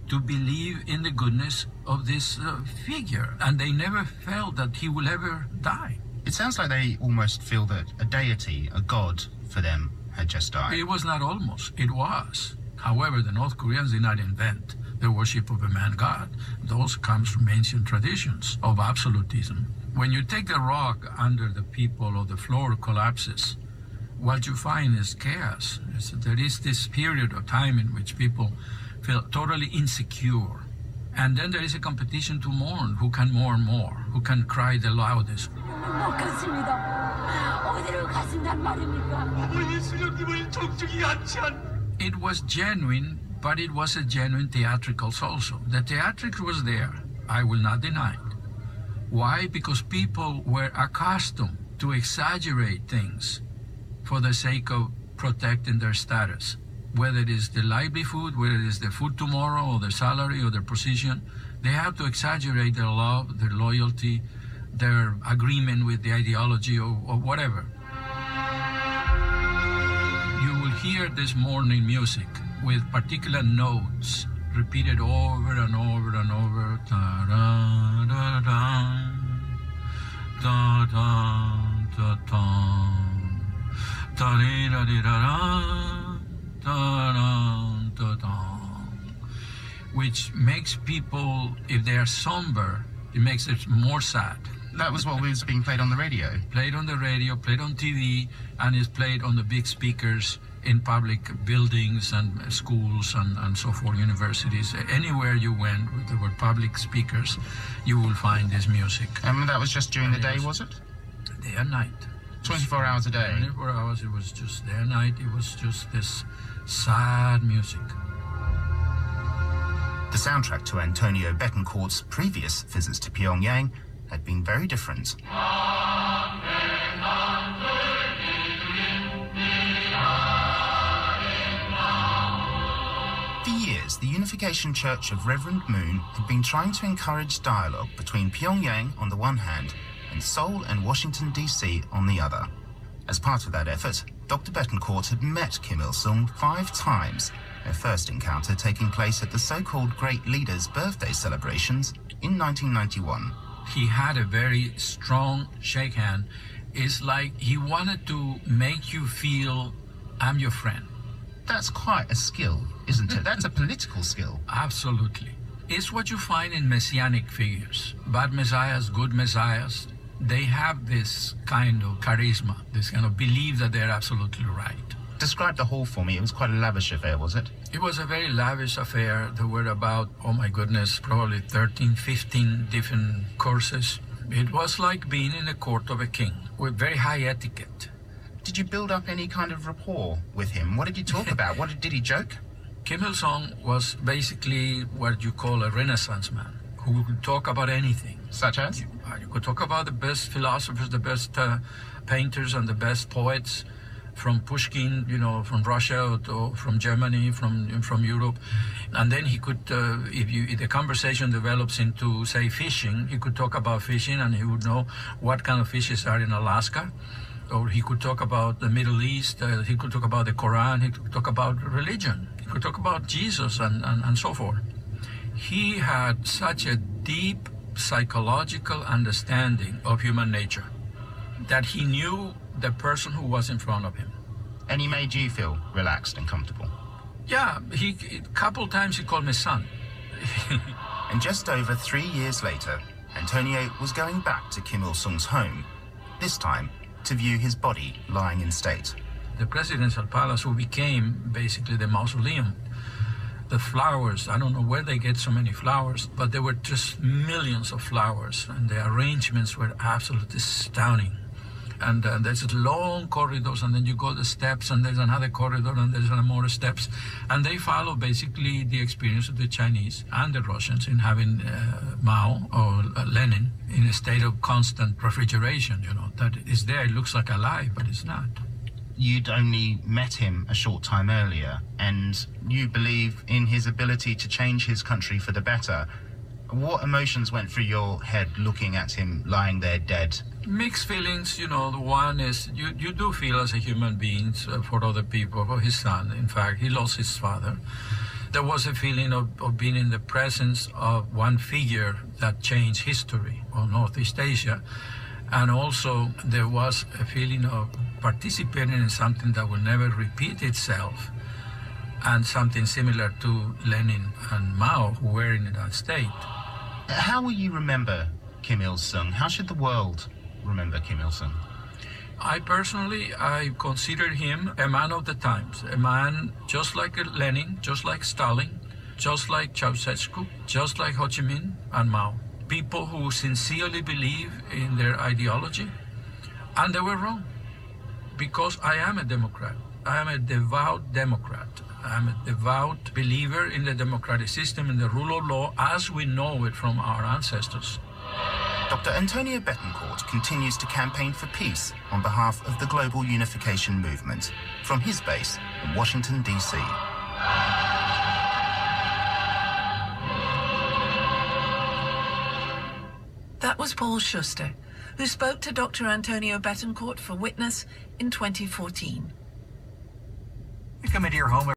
to believe in the goodness of this figure, and they never felt that he will ever die. It sounds like they almost feel that a deity, a god for them, had just died. It was not almost, it was. However, the North Koreans did not invent the worship of a man-god. Those comes from ancient traditions of absolutism. When you take a rock under the people or the floor collapses, what you find is chaos. There is this period of time in which people feel totally insecure. And then there is a competition to mourn. Who can mourn more? Who can cry the loudest? It was genuine, but it was a genuine theatricals also. The theatrics was there, I will not deny it. Why? Because people were accustomed to exaggerate things for the sake of protecting their status. Whether it is the livelihood, whether it is the food tomorrow, or their salary, or their position, they have to exaggerate their love, their loyalty, their agreement with the ideology, or whatever. You will hear this morning music with particular notes repeated over and over and over. Da-da-da-da, da-da-da-da, da-da-da-da-da. Which makes people, if they are somber, it makes it more sad. That was what was being played on the radio? Played on the radio, played on TV, and is played on the big speakers in public buildings and schools and so forth, universities. Anywhere you went with the word public speakers, you will find this music. And that was just during the day, was it? Day and night. 24 hours a day? 24 hours, it was just day and night. It was just this sad music. The soundtrack to Antonio Betancourte's previous visits to Pyongyang had been very different. For years, the Unification Church of Reverend Moon had been trying to encourage dialogue between Pyongyang on the one hand and Seoul and Washington, D.C. on the other. As part of that effort, Dr. Betancourte had met Kim Il-sung 5 times, their first encounter taking place at the so-called Great Leader's birthday celebrations in 1991. He had a very strong shake hand. It's like he wanted to make you feel, I'm your friend. That's quite a skill, isn't it? That's a political skill. Absolutely. It's what you find in messianic figures. Bad messiahs, good messiahs. They have this kind of charisma, this kind of belief that they're absolutely right. Describe the hall for me. It was quite a lavish affair, was it? It was a very lavish affair. There were about, oh my goodness, probably 13, 15 different courses. It was like being in the court of a king with very high etiquette. Did you build up any kind of rapport with him? What did you talk about? Did he joke? Kim Il-sung was basically what you call a Renaissance man, who could talk about anything. Such as? You could talk about the best philosophers, the best painters, and the best poets, from Pushkin, from Russia, or from Germany, from Europe. And then he could, if the conversation develops into, say, fishing, he could talk about fishing, and he would know what kind of fishes are in Alaska. Or he could talk about the Middle East, he could talk about the Quran, he could talk about religion, he could talk about Jesus, and so forth. He had such a deep psychological understanding of human nature that he knew the person who was in front of him. And he made you feel relaxed and comfortable? Yeah, a couple times he called me son. And just over 3 years later, Antonio was going back to Kim Il-sung's home, this time to view his body lying in state. The presidential palace, who became basically the mausoleum. The flowers, I don't know where they get so many flowers, but there were just millions of flowers, and the arrangements were absolutely stunning. And there's long corridors, and then you go the steps, and there's another corridor, and there's more steps. And they follow basically the experience of the Chinese and the Russians in having Mao or Lenin in a state of constant refrigeration, that is there. It looks like alive, but it's not. You'd only met him a short time earlier, and you believe in his ability to change his country for the better. What emotions went through your head looking at him lying there dead? Mixed feelings, The one is you do feel as a human being for other people, for his son. In fact, he lost his father. There was a feeling of being in the presence of one figure that changed history of Northeast Asia. And also there was a feeling of participating in something that will never repeat itself, and something similar to Lenin and Mao, who were in that state. How will you remember Kim Il-sung? How should the world remember Kim Il-sung? I consider him a man of the times, a man just like Lenin, just like Stalin, just like Ceausescu, just like Ho Chi Minh and Mao. People who sincerely believe in their ideology, and they were wrong. Because I am a Democrat. I am a devout Democrat. I am a devout believer in the democratic system, in the rule of law as we know it from our ancestors. Dr. Antonio Betancourte continues to campaign for peace on behalf of the global unification movement from his base in Washington, D.C. That was Paul Schuster, who spoke to Dr. Antonio Betancourte for Witness in 2014. We come into your home